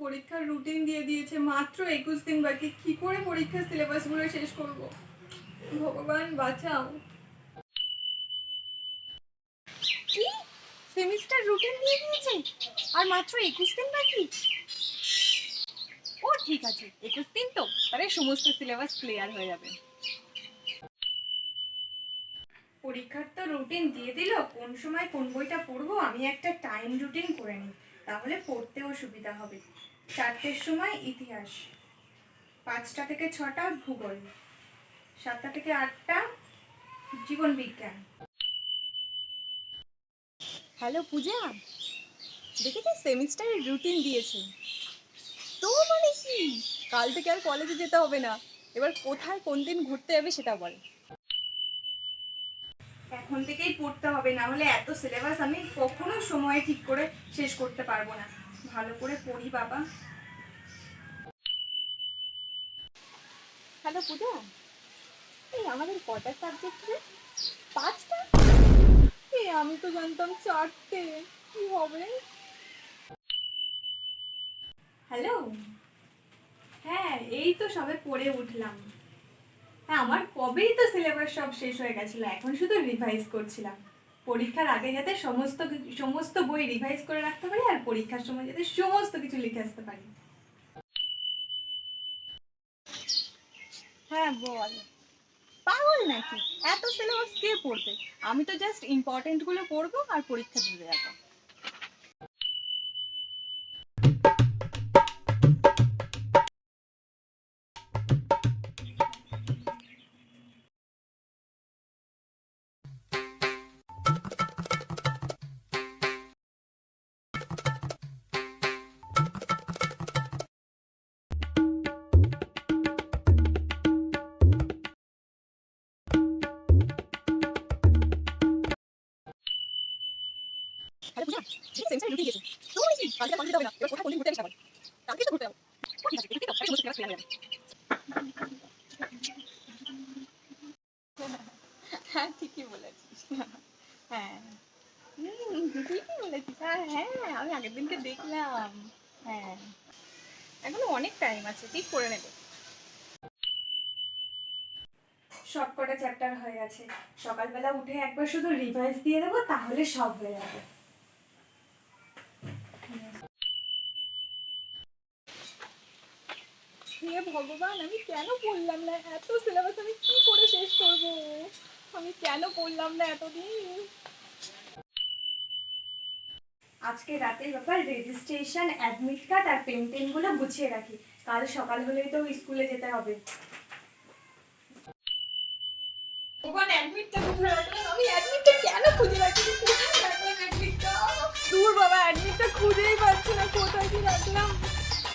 পরীক্ষার রুটিন দিয়ে দিয়েছে, মাত্র 21 দিন বাকি। কি করে পরীক্ষার সিলেবাসগুলো শেষ করব? ভগবান বাঁচাও। কি সেমিস্টার রুটিন দিয়ে দিয়েছে আর মাত্র 21 দিন বাকি? ও ঠিক আছে, 21 দিন তো, তাহলে সমস্ত সিলেবাস ক্লিয়ার হয়ে যাবে। পরীক্ষার তো রুটিন দিয়ে দিল, কোন সময় কোন বইটা পড়বো আমি একটা টাইম রুটিন করে নিই, তাহলে পড়তেও সুবিধা হবে। 4টের সময় ইতিহাস, 5টা থেকে 6টা ভূগোল, 7টা থেকে 8টা জীবন বিজ্ঞান। হ্যালো পূজা, দেখেছিস সেমিস্টারের রুটিন দিয়েছে তো? মানে কি, কাল থেকে আর কলেজে যেতে হবে না, এবার কোথায় কোন দিন ঘুরতে যাবে সেটা বল। এখন থেকেই পড়তে হবে, না হলে এত সিলেবাস আমি কখনো সময় ঠিক করে শেষ করতে পারবো না। ভালো করে পড়ি বাবা। হ্যালো পূজা, এই আমাদের কটা সাবজেক্ট রে? 5টা? আমি তো জানতাম 4টে। কি হবে? হ্যালো, হ্যাঁ এই তো সবে পড়ে উঠলাম। হ্যাঁ আমার কবেই তো সিলেবাস সব শেষ হয়ে গেছিল, এখন শুধু রিভাইজ করছিলাম। পরীক্ষার আগে যাতে সমস্ত বই রিভাইজ করে রাখতে পারি, আর পরীক্ষার সময় যাতে সমস্ত কিছু লিখে আসতে পারি। হ্যাঁ বল। পাগল নাকি, এত সিলেবাস কে পড়বে? আমি তো জাস্ট ইম্পর্টেন্ট গুলো পড়বো আর পরীক্ষা দিতে যাবো। হ্যালো পূজা, ঠিক সেমিস্টার রুটিন দিয়েছে তো? মানে কি, কালকে কলেজ যেতে হবে না, এবার কোথায় কোন দিন ঘুরতে যাবে সেটা বল। কালকে তো ঘুরতে যাবো। ও ঠিক আছে, দেখি তো তাহলে সমস্ত ক্লাস ক্লিয়ার হয়ে যাবে। হ্যাঁ ঠিকই বলেছিস। হ্যাঁ ঠিকই বলেছিস। হ্যাঁ হ্যাঁ আমি আগের দিনকে দেখলাম। হ্যাঁ এখনো অনেক টাইম আছে, ঠিক করে নেব। সব কটা চ্যাপ্টার হয়ে গেছে, সকালবেলা উঠে একবার শুধু রিভাইজ দিয়ে দেবো, তাহলে সব হয়ে যাবে। হে ভগবান, আমি কেন পড়লাম না? এত সিলেবাস আমি কি করে শেষ করব? আমি কেন পড়লাম না এতদিন? আজকে রাতের ব্যাপার, রেজিস্ট্রেশন, অ্যাডমিট কার্ড আর পেন গুলো গুছিয়ে রাখি, কাল সকাল হলেই তো স্কুলে যেতে হবে। ভগবান, অ্যাডমিটটা কোথায় রাখলাম? আমি অ্যাডমিটটা কেন খুঁজে রাখি? কোথায় রাখলাম অ্যাডমিটটা? দূর বাবা, অ্যাডমিটটা খুঁজেই পাচ্ছি না, কোথায় কি রাখলাম।